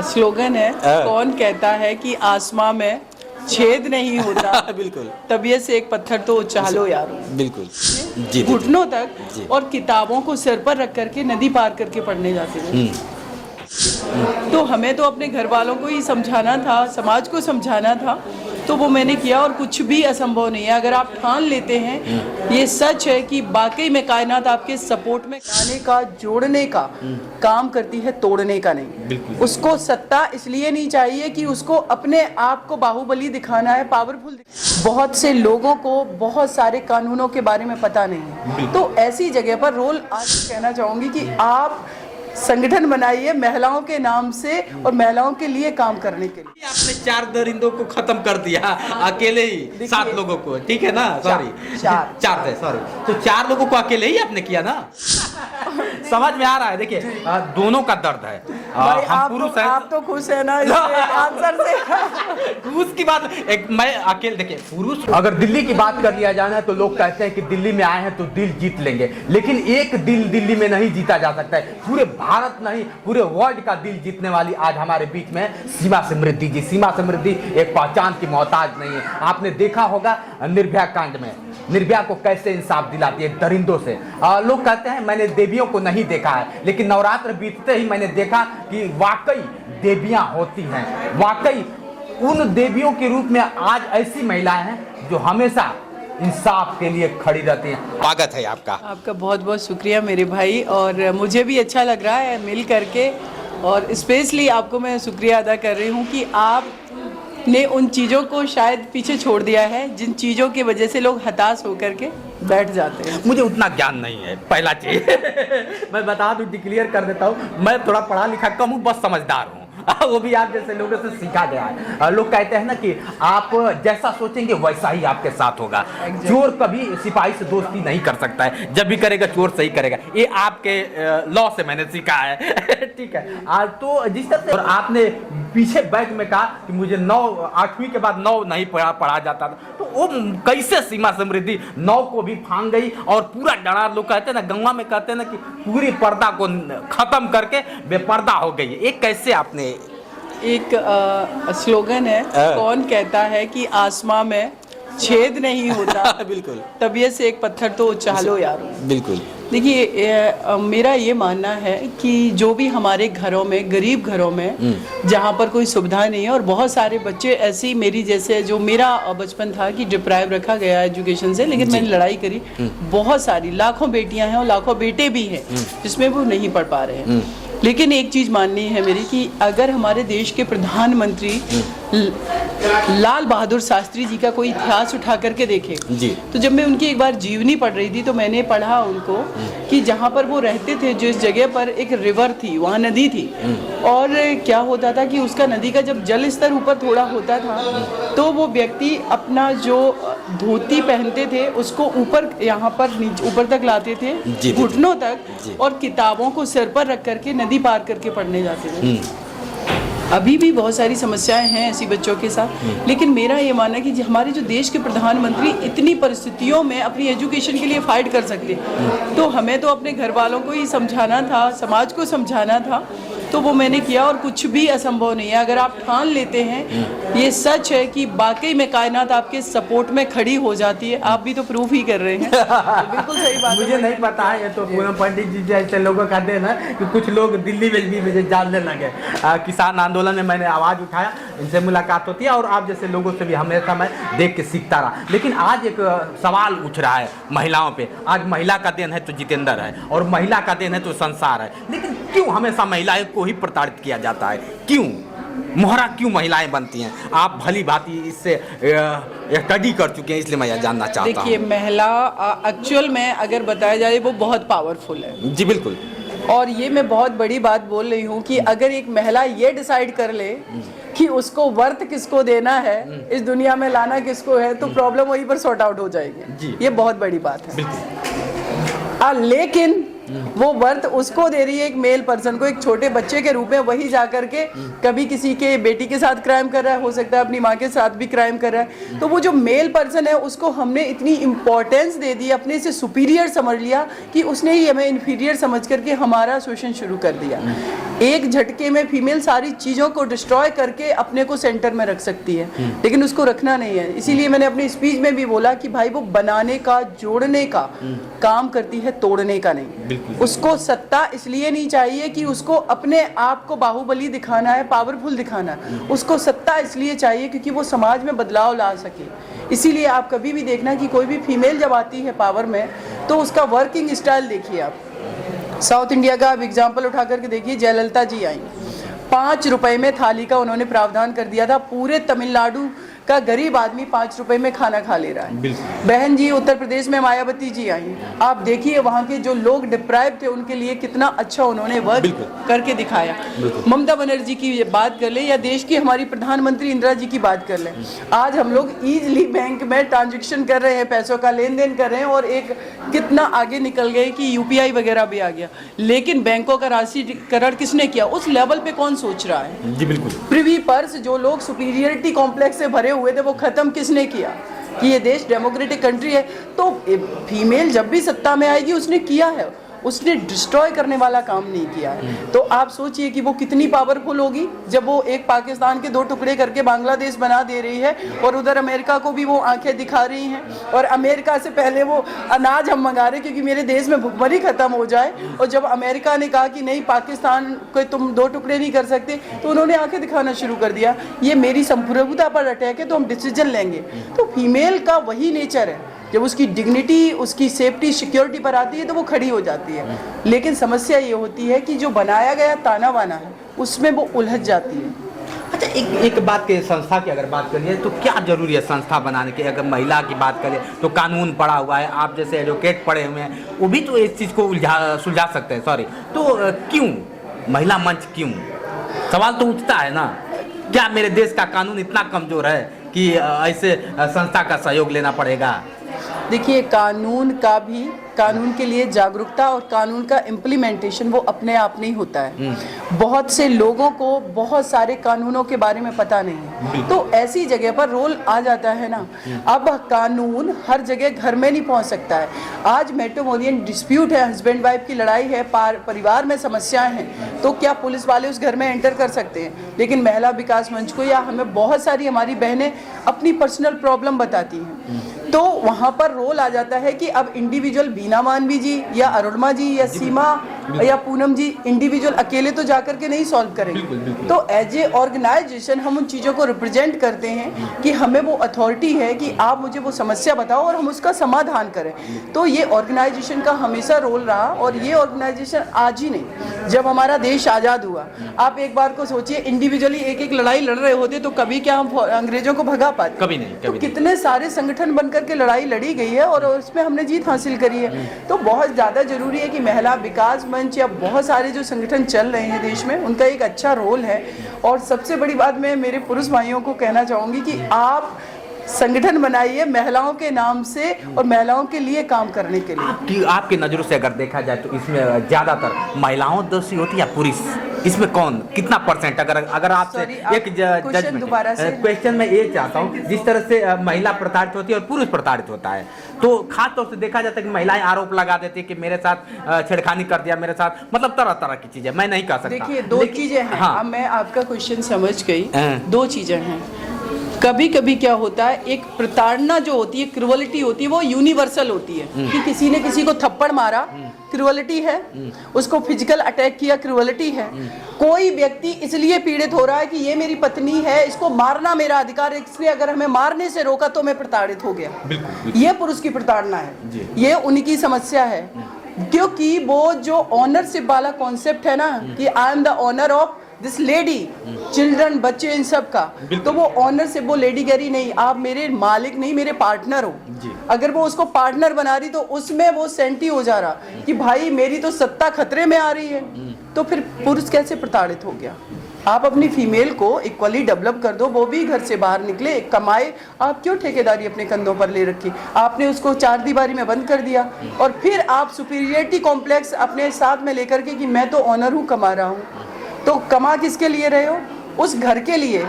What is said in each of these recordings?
Slogan है, कौन कहता है कि आसमां में छेद नहीं होता। बिल्कुल। तबीयत से एक पत्थर तो उछालो यार। बिल्कुल जी। घुटनों तक और किताबों को सिर पर रख करके नदी पार करके पढ़ने जाते थे। तो हमें तो अपने घर वालों को ही समझाना था, समाज को समझाना था, तो वो मैंने किया। और कुछ भी असंभव नहीं है अगर आप ठान लेते हैं। ये सच है कि वाकई में कायनात आपके सपोर्ट में आने का, जोड़ने का काम करती है, तोड़ने का नहीं। उसको सत्ता इसलिए नहीं चाहिए कि उसको अपने आप को बाहुबली दिखाना है, पावरफुल। बहुत से लोगों को बहुत सारे कानूनों के बारे में पता नहीं है, तो ऐसी जगह पर रोल आज कहना चाहूँगी कि आप संगठन बनाइए महिलाओं के नाम से और महिलाओं के लिए काम करने के लिए। आपने 4 दरिंदों को खत्म कर दिया अकेले ही, 7 लोगों को, ठीक है ना? सॉरी, 4 थे, सॉरी। तो 4 लोगों को अकेले ही आपने किया ना? समझ में आ रहा है। देखिए दोनों का दर्द है। हम पुरुष हैं, आप तो खुश है ना आंसर से? पुरुष की बात एक, मैं अकेले, देखिए पुरुष। अगर दिल्ली की बात कर लिया जाए ना तो लोग कहते हैं कि दिल्ली में आए हैं तो दिल जीत लेंगे, लेकिन एक दिल दिल्ली में नहीं जीता जा सकता है। पूरे भारत नहीं, पूरे वर्ल्ड का दिल जीतने वाली आज हमारे बीच में सीमा समृद्धि जी। सीमा समृद्धि एक पहचान की मोहताज नहीं है। आपने देखा होगा निर्भया कांड में निर्भया को कैसे इंसाफ दिलाती है दरिंदों से। लोग कहते हैं मैंने देवियों को नहीं देखा है, लेकिन नवरात्र बीतते ही मैंने देखा कि वाकई देवियां होती हैं। वाकई उन देवियों के रूप में आज ऐसी महिलाएं हैं जो हमेशा इंसाफ के लिए खड़ी रहती हैं। स्वागत है आपका बहुत बहुत शुक्रिया मेरे भाई। और मुझे भी अच्छा लग रहा है मिल करके, और स्पेशली आपको मैं शुक्रिया अदा कर रही हूँ कि आपने उन चीज़ों को शायद पीछे छोड़ दिया है जिन चीज़ों की वजह से लोग हताश होकर के बैठ जाते हैं। मुझे उतना ज्ञान नहीं है, पहला चीज मैं बता दूं, डिक्लेयर कर देता हूँ, मैं थोड़ा पढ़ा लिखा कम हूँ, बस समझदार हूँ। वो भी आप जैसे लोगों से सीखा गया है। लोग कहते हैं ना कि आप जैसा सोचेंगे वैसा ही आपके साथ होगा। चोर कभी सिपाही से दोस्ती नहीं कर सकता है, जब भी करेगा चोर सही करेगा। ये आपके लॉ से मैंने सीखा है। ठीक है। तो जिस तरह से और आपने पीछे बैग में कहा कि मुझे 8वीं के बाद 9 नहीं पढ़ा जाता था, तो वो कैसे सीमा समृद्धि 9 को भी फांग गई और पूरा डरा। लोग कहते हैं ना, गंगा में कहते हैं ना कि पूरी पर्दा को खत्म करके बेपर्दा हो गई। एक कैसे आपने एक स्लोगन है, कौन कहता है कि आसमां में छेद नहीं होता। बिल्कुल। तबीयत से एक पत्थर तो उछालो यार। बिल्कुल। देखिए मेरा ये मानना है कि जो भी हमारे घरों में, गरीब घरों में जहाँ पर कोई सुविधा नहीं है, और बहुत सारे बच्चे ऐसी मेरी जैसे, जो मेरा बचपन था कि डिप्राइव रखा गया एजुकेशन से, लेकिन मैंने लड़ाई करी। बहुत सारी लाखों बेटियां हैं और लाखों बेटे भी हैं जिसमें वो नहीं पढ़ पा रहे हैं। लेकिन एक चीज़ माननी है मेरी कि अगर हमारे देश के प्रधानमंत्री लाल बहादुर शास्त्री जी का कोई इतिहास उठा करके देखे जी, तो जब मैं उनकी एक बार जीवनी पढ़ रही थी तो मैंने पढ़ा उनको कि जहाँ पर वो रहते थे, जिस जगह पर एक रिवर थी, वहाँ नदी थी, और क्या होता था कि उसका नदी का जब जल स्तर ऊपर थोड़ा होता था तो वो व्यक्ति अपना जो धोती पहनते थे उसको ऊपर, यहाँ पर नीचे ऊपर तक लाते थे, घुटनों तक, और किताबों को सिर पर रख करके नदी पार करके पढ़ने जाते थे। अभी भी बहुत सारी समस्याएं हैं ऐसी बच्चों के साथ, लेकिन मेरा ये मानना है कि हमारे जो देश के प्रधानमंत्री इतनी परिस्थितियों में अपनी एजुकेशन के लिए फाइट कर सकते, तो हमें तो अपने घर वालों को ही समझाना था, समाज को समझाना था, तो वो मैंने किया। और कुछ भी असंभव नहीं है अगर आप ठान लेते हैं। ये सच है कि वाकई में कायनात आपके सपोर्ट में खड़ी हो जाती है। आप भी तो प्रूफ ही कर रहे हैं। तो बिल्कुल सही बात। मुझे नहीं पता है, ये तो पूनम पंडित जी जैसे लोगों का देन है कि कुछ लोग दिल्ली में भी मुझे जानने लगे। किसान आंदोलन में मैंने आवाज़ उठाया, इनसे मुलाकात होती है, और आप जैसे लोगों से भी हमेशा मैं देख के सीखता रहा। लेकिन आज एक सवाल उठ रहा है महिलाओं पे। आज महिला का देन है तो जितेंद्र है, और महिला का देन है तो संसार है, लेकिन क्यों हमेशा महिलाएं को ही प्रताड़ित किया जाता है? क्यों मोहरा क्यों महिलाएं बनती हैं? आप भली भांति इससे स्टडी कर चुके हैं, इसलिए मैं यह जानना चाहता हूँ। देखिए महिला एक्चुअल में अगर बताया जाए वो बहुत पावरफुल है। जी बिल्कुल। और ये मैं बहुत बड़ी बात बोल रही हूँ कि अगर एक महिला ये डिसाइड कर ले कि उसको वर्थ किसको देना है, इस दुनिया में लाना किसको है, तो प्रॉब्लम वहीं पर सॉर्ट आउट हो जाएगी। ये बहुत बड़ी बात है। लेकिन वो वर्थ उसको दे रही है, एक मेल पर्सन को, एक छोटे बच्चे के रूप में। वही जा करके कभी किसी के बेटी के साथ क्राइम कर रहा है, हो सकता है अपनी माँ के साथ भी क्राइम कर रहा है। तो वो जो मेल पर्सन है उसको हमने इतनी इंपॉर्टेंस दे दी, अपने से सुपीरियर समझ लिया कि उसने ही हमें इन्फीरियर समझ करके हमारा शोषण शुरू कर दिया। एक झटके में फीमेल सारी चीज़ों को डिस्ट्रॉय करके अपने को सेंटर में रख सकती है, लेकिन उसको रखना नहीं है। इसीलिए मैंने अपनी स्पीच में भी बोला कि भाई वो बनाने का, जोड़ने का काम करती है, तोड़ने का नहीं। उसको सत्ता इसलिए नहीं चाहिए कि उसको अपने आप को बाहुबली दिखाना है, पावरफुल दिखाना है। उसको सत्ता इसलिए चाहिए क्योंकि वो समाज में बदलाव ला सके। इसीलिए आप कभी भी देखना कि कोई भी फीमेल जब आती है पावर में तो उसका वर्किंग स्टाइल देखिए। आप साउथ इंडिया का आप एग्जाम्पल उठा करके देखिए, जयललिता जी आई, 5 रुपए में थाली का उन्होंने प्रावधान कर दिया था। पूरे तमिलनाडु का गरीब आदमी 5 रुपए में खाना खा ले रहा है। बहन जी उत्तर प्रदेश में मायावती जी आई, आप देखिए वहाँ के जो लोग डिप्राइव थे उनके लिए कितना अच्छा उन्होंने वर्क करके दिखाया। ममता बनर्जी की बात कर ले या देश की हमारी प्रधानमंत्री इंदिरा जी की बात कर लें, आज हम लोग ईजिली बैंक में ट्रांजेक्शन कर रहे हैं, पैसों का लेन देन कर रहे हैं और एक कितना आगे निकल गए कि यूपीआई वगैरह भी आ गया। लेकिन बैंकों का राष्ट्रीयकरण किसने किया, उस लेवल पे कौन सोच रहा है? जी बिल्कुल। प्रिवी पर्स जो लोग सुपीरियरिटी कॉम्प्लेक्स से भरे हुए थे वो खत्म किसने किया कि ये देश डेमोक्रेटिक कंट्री है। तो फीमेल जब भी सत्ता में आएगी उसने किया है, उसने डिस्ट्रॉय करने वाला काम नहीं किया है। तो आप सोचिए कि वो कितनी पावरफुल होगी जब वो एक पाकिस्तान के 2 टुकड़े करके बांग्लादेश बना दे रही है और उधर अमेरिका को भी वो आंखें दिखा रही हैं। और अमेरिका से पहले वो अनाज हम मंगा रहे क्योंकि मेरे देश में भुखमरी खत्म हो जाए। और जब अमेरिका ने कहा कि नहीं पाकिस्तान को तुम 2 टुकड़े नहीं कर सकते तो उन्होंने आंखें दिखाना शुरू कर दिया, ये मेरी संप्रभुता पर अटैक है तो हम डिसीजन लेंगे। तो फीमेल का वही नेचर है, जब उसकी डिग्निटी, उसकी सेफ्टी, सिक्योरिटी पर आती है तो वो खड़ी हो जाती है। लेकिन समस्या ये होती है कि जो बनाया गया ताना बाना है उसमें वो उलझ जाती है। अच्छा, एक बात के संस्था की अगर बात करिए तो क्या जरूरी है संस्था बनाने की? अगर महिला की बात करें तो कानून पढ़ा हुआ है, आप जैसे एडवोकेट पढ़े हुए हैं, वो भी तो इस चीज़ को सुलझा सकते हैं। सॉरी, तो क्यों महिला मंच, क्यों? सवाल तो उठता है ना, क्या मेरे देश का कानून इतना कमजोर है कि ऐसे संस्था का सहयोग लेना पड़ेगा? देखिए, कानून के लिए जागरूकता और कानून का इम्प्लीमेंटेशन वो अपने आप नहीं होता है। बहुत से लोगों को बहुत सारे कानूनों के बारे में पता नहीं है, तो ऐसी जगह पर रोल आ जाता है ना। अब कानून हर जगह घर में नहीं पहुंच सकता है। आज मैट्रिमोनियल डिस्प्यूट है, हस्बैंड वाइफ की लड़ाई है, परिवार में समस्याएं हैं, तो क्या पुलिस वाले उस घर में एंटर कर सकते हैं? लेकिन महिला विकास मंच को या हमें बहुत सारी हमारी बहनें अपनी पर्सनल प्रॉब्लम बताती हैं, तो वहाँ पर रोल आ जाता है कि अब इंडिविजुअल बीना मानवी जी या अरुणमा जी या सीमा या पूनम जी इंडिविजुअल अकेले तो जाकर के नहीं सॉल्व करेंगे। तो एज ए ऑर्गेनाइजेशन हम उन चीज़ों को रिप्रेजेंट करते हैं कि हमें वो अथॉरिटी है कि आप मुझे वो समस्या बताओ और हम उसका समाधान करें। तो ये ऑर्गेनाइजेशन का हमेशा रोल रहा और ये ऑर्गेनाइजेशन आज ही नहीं, जब हमारा देश आज़ाद हुआ, आप एक बार को सोचिए इंडिविजुअली एक लड़ाई लड़ रहे होते तो कभी क्या हम अंग्रेजों को भगा पाते? कभी नहीं। तो कितने सारे संगठन बनकर के लड़ाई लड़ी गई है और उसमें हमने जीत हासिल करी है। तो बहुत ज़्यादा जरूरी है कि महिला विकास मंच या बहुत सारे जो संगठन चल रहे हैं देश में, उनका एक अच्छा रोल है। और सबसे बड़ी बात मैं मेरे पुरुष भाइयों को कहना चाहूँगी कि आप संगठन बनाइए महिलाओं के नाम से और महिलाओं के लिए काम करने के लिए। आपकी नज़रों से अगर देखा जाए तो इसमें ज़्यादातर महिलाओं दोषी होती या पुरुष? इसमें कौन कितना परसेंट? अगर आपसे एक क्वेश्चन मैं ये चाहता हूँ, जिस तरह से महिला प्रताड़ित होती है और पुरुष प्रताड़ित होता है, तो खास तौर से देखा जाता है कि महिलाएं आरोप लगा देती है कि मेरे साथ छेड़खानी कर दिया, मेरे साथ, मतलब तरह तरह की चीजें, मैं नहीं कह सकता। देखिए, 2 चीजें हैं। हाँ। अब मैं आपका क्वेश्चन समझ गई। 2 चीजें हैं। कभी कभी क्या होता है, एक प्रताड़ना जो होती है, क्रूअलिटी होती है, वो यूनिवर्सल होती है कि किसी ने किसी को थप्पड़ मारा, क्रूअलिटी है। उसको फिजिकल अटैक किया, क्रूअलिटी है। कोई व्यक्ति इसलिए पीड़ित हो रहा है कि ये मेरी पत्नी है, इसको मारना मेरा अधिकार है, इसलिए अगर हमें मारने से रोका तो मैं प्रताड़ित हो गया। ये पुरुष की प्रताड़ना है, ये उनकी समस्या है। क्योंकि वो जो ऑनरशिप वाला कॉन्सेप्ट है ना कि I am the honour of this lady, children, बच्चे, इन सब का, तो वो ऑनर से वो लेडी कह रही नहीं, आप मेरे मालिक नहीं, मेरे पार्टनर हो। अगर वो उसको पार्टनर बना रही तो उसमें वो सेंटी हो जा रहा कि भाई मेरी तो सत्ता खतरे में आ रही है। तो फिर पुरुष कैसे प्रताड़ित हो गया? आप अपनी फीमेल को इक्वली डेवलप कर दो, वो भी घर से बाहर निकले, कमाए। आप क्यों ठेकेदारी अपने कंधों पर ले रखी? आपने उसको चार दीवारी में बंद कर दिया और फिर आप सुपीरियरिटी कॉम्प्लेक्स अपने साथ में लेकर के कि मैं तो ऑनर हूँ, कमा रहा हूँ। तो कमा किसके लिए रहे हो? उस घर के लिए,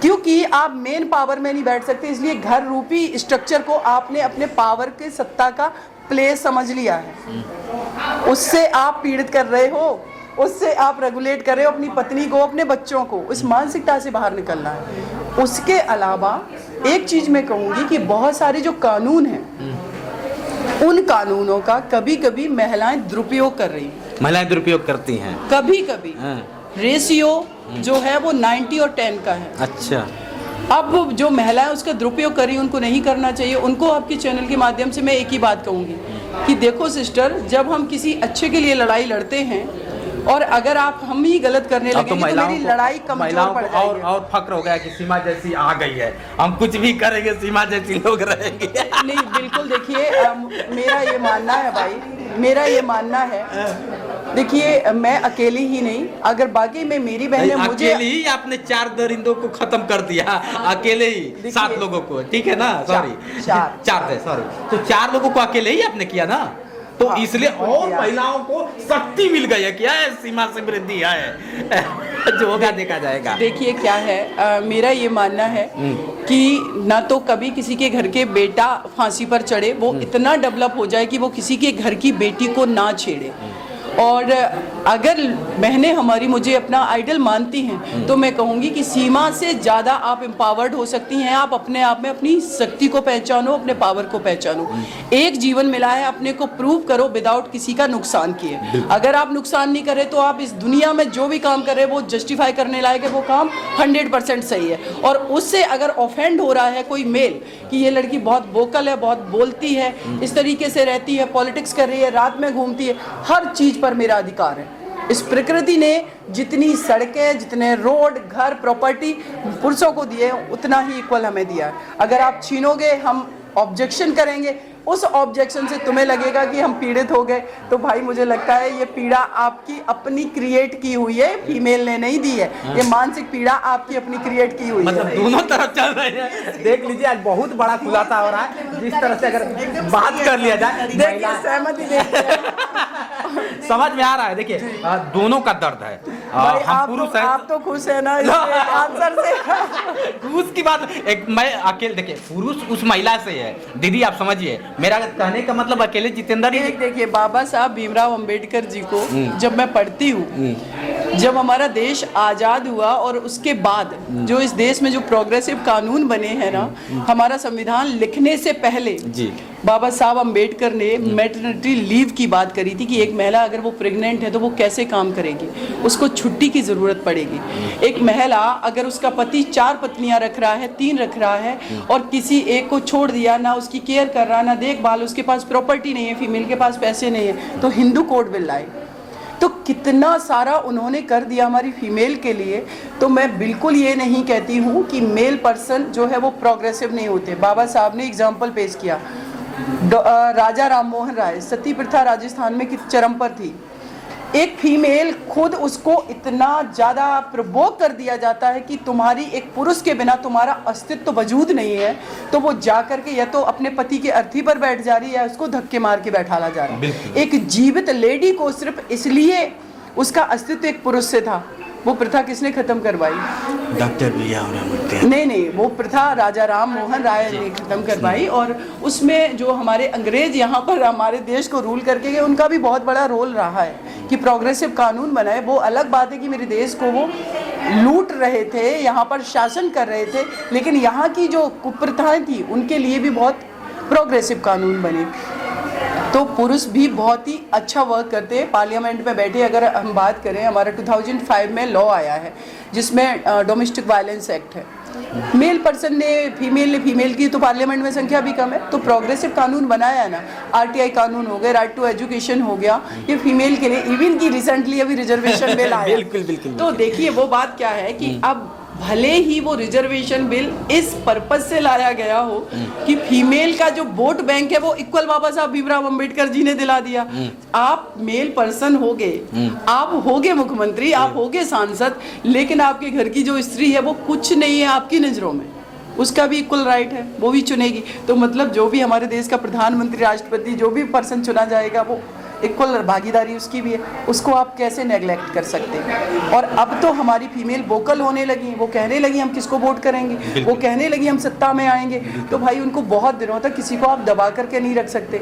क्योंकि आप मेन पावर में नहीं बैठ सकते, इसलिए घर रूपी स्ट्रक्चर को आपने अपने पावर के सत्ता का प्लेस समझ लिया है। उससे आप पीड़ित कर रहे हो, उससे आप रेगुलेट कर रहे हो अपनी पत्नी को, अपने बच्चों को। उस मानसिकता से बाहर निकलना है। उसके अलावा एक चीज मैं कहूँगी कि बहुत सारे जो कानून हैं, उन कानूनों का कभी कभी महिलाएं दुरुपयोग कर रही हैं। महिलाएं दुरुपयोग करती हैं कभी कभी। रेशियो जो है वो 90 और 10 का है। अच्छा, अब जो महिलाएं उसका दुरुपयोग कर रही हैं, उनको नहीं करना चाहिए। उनको आपके चैनल के माध्यम से मैं एक ही बात कहूँगी कि देखो सिस्टर, जब हम किसी अच्छे के लिए लड़ाई लड़ते हैं और अगर आप हम ही गलत करने अब लगेंगे तो मेरी लड़ाई कमजोर पड़ जाएगी। और फक्र हो गया कि सीमा जैसी आ गई है, हम कुछ भी करेंगे सीमा जैसी लोग रहेंगे। नहीं, बिल्कुल। देखिए, मेरा ये मानना है भाई, मेरा ये मानना है, देखिए मैं अकेली ही नहीं, अगर बाकी में मेरी बहनें मुझे अकेले ही आपने 4 दरिंदों को खत्म कर दिया, अकेले ही 7 लोगों को, ठीक है ना? सॉरी, 4 थे, सॉरी। तो 4 लोगों को अकेले ही आपने किया ना, तो हाँ, इसलिए और महिलाओं को शक्ति मिल गई है। क्या है? सीमा समृद्धि है। जो होगा देखा जाएगा। देखिए क्या है, मेरा ये मानना है कि ना तो कभी किसी के घर के बेटा फांसी पर चढ़े, वो इतना डेवलप हो जाए कि वो किसी के घर की बेटी को ना छेड़े। और अगर बहनें हमारी मुझे अपना आइडल मानती हैं तो मैं कहूँगी कि सीमा से ज़्यादा आप एम्पावर्ड हो सकती हैं। आप अपने आप में अपनी शक्ति को पहचानो, अपने पावर को पहचानो। एक जीवन मिला है, अपने को प्रूव करो विदाउट किसी का नुकसान किए। अगर आप नुकसान नहीं करे तो आप इस दुनिया में जो भी काम कर रहे हैं वो जस्टिफाई करने लायक है, वो काम 100% सही है। और उससे अगर ऑफेंड हो रहा है कोई मेल कि ये लड़की बहुत वोकल है, बहुत बोलती है, इस तरीके से रहती है, पॉलिटिक्स कर रही है, रात में घूमती है, हर चीज़ पर मेरा अधिकार है। इस प्रकृति ने जितनी सड़कें, जितने रोड, घर, प्रॉपर्टी पुरुषों को दिए, उतना ही इक्वल हमें दिया है। अगर आप छीनोगे, हम ऑब्जेक्शन करेंगे, उस ऑब्जेक्शन से तुम्हें लगेगा कि हम पीड़ित हो गए, तो भाई मुझे लगता है ये पीड़ा आपकी अपनी क्रिएट की हुई है, फीमेल ने नहीं दी है। ये मानसिक पीड़ा आपकी अपनी क्रिएट की हुई मतलब है। दोनों तरफ चल रहे हैं। देख लीजिए, आज बहुत बड़ा खुलासा हो रहा है। जिस तरह से अगर बात कर लिया जाए, देखिए सहमति समझ में आ रहा है। देखिए, दोनों का दर्द है। भाई हम पुरुष हैं, आप तो खुश है ना इसके आंसर से? पुरुष की बात एक, मैं अकेले, देखिए पुरुष उस महिला से है दीदी, आप समझिए। मेरा कहने का मतलब अकेले जितेंद्र ही। देखिए, बाबा साहब भीमराव अंबेडकर जी को जब मैं पढ़ती हूँ, जब हमारा देश आज़ाद हुआ और उसके बाद जो इस देश में जो प्रोग्रेसिव कानून बने हैं ना, हमारा संविधान लिखने से पहले जी बाबा साहब अंबेडकर ने मैटरनिटी लीव की बात करी थी कि एक महिला अगर वो प्रेग्नेंट है तो वो कैसे काम करेगी, उसको छुट्टी की ज़रूरत पड़ेगी। एक महिला अगर उसका पति 4 पत्नियां रख रहा है, 3 रख रहा है और किसी एक को छोड़ दिया, ना उसकी केयर कर रहा, ना देखभाल, उसके पास प्रॉपर्टी नहीं है, फीमेल के पास पैसे नहीं है, तो हिंदू कोड बिल लाए। तो कितना सारा उन्होंने कर दिया हमारी फीमेल के लिए। तो मैं बिल्कुल ये नहीं कहती हूँ कि मेल पर्सन जो है वो प्रोग्रेसिव नहीं होते। बाबा साहब ने एग्जाम्पल पेश किया, राजा राम मोहन राय, सती प्रथा राजस्थान में किस चरम पर थी। एक फीमेल खुद उसको इतना ज़्यादा प्रवोक कर दिया जाता है कि तुम्हारी एक पुरुष के बिना तुम्हारा अस्तित्व वजूद नहीं है, तो वो जा करके या तो अपने पति के अर्थी पर बैठ जा रही है या उसको धक्के मार के बैठाला जा रहा है। एक जीवित लेडी को सिर्फ इसलिए उसका अस्तित्व एक पुरुष से था, वो प्रथा किसने खत्म करवाई? डॉक्टर भैया नहीं, वो प्रथा राजा राम मोहन राय ने खत्म करवाई। और उसमें जो हमारे अंग्रेज यहाँ पर हमारे देश को रूल करके गए, उनका भी बहुत बड़ा रोल रहा है कि प्रोग्रेसिव कानून बनाए। वो अलग बात है कि मेरे देश को वो लूट रहे थे, यहाँ पर शासन कर रहे थे, लेकिन यहाँ की जो कुप्रथाएं थी उनके लिए भी बहुत प्रोग्रेसिव कानून बने। तो पुरुष भी बहुत ही अच्छा वर्क करते हैं। पार्लियामेंट में बैठे अगर हम बात करें, हमारा 2005 में लॉ आया है जिसमें डोमेस्टिक वायलेंस एक्ट है। मेल पर्सन ने फीमेल की तो पार्लियामेंट में संख्या भी कम है, तो प्रोग्रेसिव कानून बनाया है ना। RTI कानून हो गया, राइट टू एजुकेशन हो गया, ये फीमेल के लिए। इवन की रिसेंटली अभी रिजर्वेशन बिल आया। बिल्कुल। तो देखिए वो बात क्या है कि अब भले ही वो रिजर्वेशन बिल इस पर्पज से लाया गया हो कि फीमेल का जो वोट बैंक है वो इक्वल बाबा साहब भीमराव अंबेडकर जी ने दिला दिया। आप मेल पर्सन होगे, आप होगे मुख्यमंत्री, आप होगे सांसद, लेकिन आपके घर की जो स्त्री है वो कुछ नहीं है आपकी नजरों में, उसका भी इक्वल राइट है, वो भी चुनेगी। तो मतलब जो भी हमारे देश का प्रधानमंत्री, राष्ट्रपति, जो भी पर्सन चुना जाएगा वो इक्वल भागीदारी उसकी भी है, उसको आप कैसे नेग्लेक्ट कर सकते हैं। और अब तो हमारी फीमेल वोकल होने लगी, वो कहने लगी हम किसको वोट करेंगे, वो कहने लगी हम सत्ता में आएंगे। तो भाई उनको बहुत दिनों तक किसी को आप दबा करके नहीं रख सकते।